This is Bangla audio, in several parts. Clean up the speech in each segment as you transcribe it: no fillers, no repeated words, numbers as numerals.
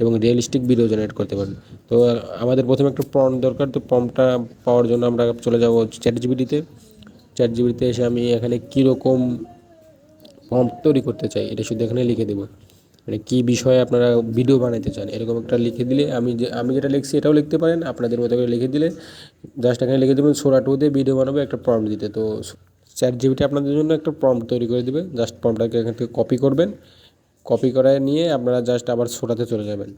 এবং রিয়েলিস্টিক ভিডিও জেনারেট করতে পারবেন। তো আমাদের প্রথমে একটা প্রম্পট দরকার। তো প্রম্পটটা পাওয়ার জন্য আমরা চলে যাব চ্যাটজিপিটিতে। চ্যাটজিপিটিতে এসে আমি এখানে কীরকম প্রম্পট তৈরি করতে চাই এটা শুধু এখানে লিখে দেবো। মানে কী বিষয়ে আপনারা ভিডিও বানাইতে চান এরকম একটা লিখে দিলে আমি যেটা লিখছি এটাও লিখতে পারেন, আপনাদের মতো করে লিখে দিলে জাস্ট এখানে লিখে দেবেন সোরা 2 দিয়ে ভিডিও বানাবো একটা প্রম্পট দিতে। তো চ্যাটজিপিটি আপনাদের জন্য একটা প্রম্পট তৈরি করে দেবে। জাস্ট প্রম্পটটাকে এখান থেকে কপি করবেন, কপি করায় নিয়ে আপনারা জাস্ট আবার সোরাতে চলে যাবেন।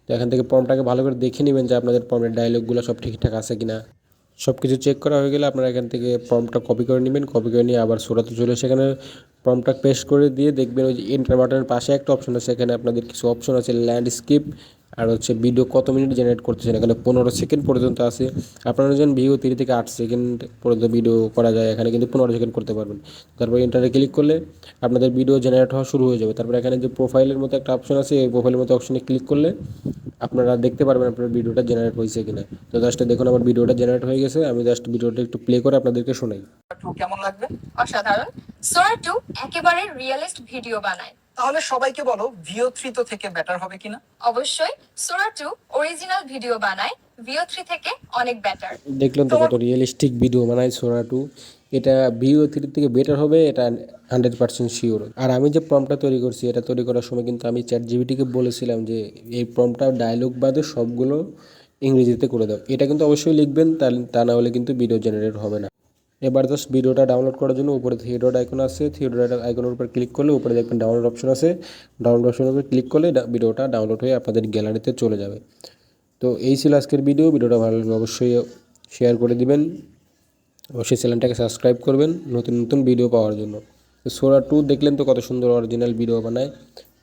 তো এখান থেকে প্রম্পটটাকে ভালো করে দেখে নেবেন যে আপনাদের প্রম্পটের ডায়লগগুলো সব ঠিকঠাক আছে কিনা। সব কিছু চেক করা হয়ে গেলে আপনারা এখান থেকে প্রম্পটটা কপি করে নেবেন, কপি করে নিয়ে আবার সোরাতে চলে সেখানে প্রম্পটটা পেস্ট করে দিয়ে দেখবেন ওই যে এন্টার বাটনের পাশে একটা অপশন আছে, এখানে আপনাদের কিছু অপশন আছে ল্যান্ডস্কেপ আর হচ্ছে ভিডিও কত মিনিট জেনারেট করতেছেন, এখানে 15 সেকেন্ড পর্যন্ত আছে। আপনারা যখন ভিডিও 3 থেকে 8 সেকেন্ড পর্যন্ত ভিডিও করা যায়, এখানে কিন্তু 15 সেকেন্ড করতে পারবেন। তারপর এন্টারে ক্লিক করলে আপনাদের ভিডিও জেনারেট হওয়া শুরু হয়ে যাবে। তারপর এখানে যে প্রোফাইলের মতো একটা অপশন আছে, এই প্রোফাইলের মতো অপশনে ক্লিক করলে আপনারা দেখতে পারবেন আপনার ভিডিওটা জেনারেট হয়েছে কিনা। তো জাস্ট দেখুন আমার ভিডিওটা জেনারেট হয়ে গেছে। আমি জাস্ট ভিডিওটা একটু প্লে করে আপনাদেরকে শোনাই। কেমন লাগবে? অসাধারণ। সোরা 2 একেবারে রিয়েলিস্ট ভিডিও বানায়। তাহলে সবাইকে বলো ভিও 3 তো থেকে বেটার হবে কিনা? অবশ্যই সোরা 2 অরিজিনাল ভিডিও বানায়, ভিও 3 থেকে অনেক বেটার। দেখলেন তো কত রিয়েলিস্টিক ভিডিও বানায় সোরা 2। এটা ভিও 3 থেকে বেটার হবে, এটা 100% শিওর। আর আমি যে প্রম্পটটা তৈরি করছি এটা তৈরি করার সময় কিন্তু আমি চ্যাটজিপিটিকে বলেছিলাম যে এই প্রম্পটটা ডায়লগ বাদে সবগুলো ইংরেজিতে করে দাও। এটা কিন্তু অবশ্যই লিখবেন, তা না হলে কিন্তু ভিডিও জেনারেট হবে না। এবার জাস্ট ভিডিওটা ডাউনলোড করার জন্য উপরে থ্রি ডট আইকন আছে, থ্রি ডট আইকনের উপর ক্লিক করলে উপরে দেখবেন ডাউনলোড অপশন আছে। ডাউনলোড অপশনের উপর ক্লিক করলে ভিডিওটা ডাউনলোড হয়ে আপনাদের গ্যালারিতে চলে যাবে। তো এই ছিল আজকের ভিডিওটা ভালো লাগলে অবশ্যই শেয়ার করে দিবেন, অবশ্যই চ্যানেলটাকে সাবস্ক্রাইব করবেন নতুন নতুন ভিডিও পাওয়ার জন্য। তো সোরা 2 দেখলেন তো কত সুন্দর অরিজিনাল ভিডিও বানায়।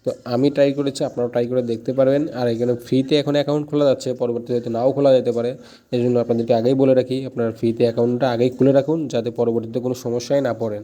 তো আমি ট্রাই করেছি, আপনারাও ট্রাই করে দেখতে পারবেন। আর এখানে ফ্রিতে এখন অ্যাকাউন্ট খোলা যাচ্ছে, পরবর্তীতে হয়তো নাও খোলা যেতে পারে। এই জন্য আপনাদেরকে আগেই বলে রাখি আপনারা ফ্রিতে অ্যাকাউন্টটা আগেই খুলে রাখুন, যাতে পরবর্তীতে কোনো সমস্যায় না পড়েন।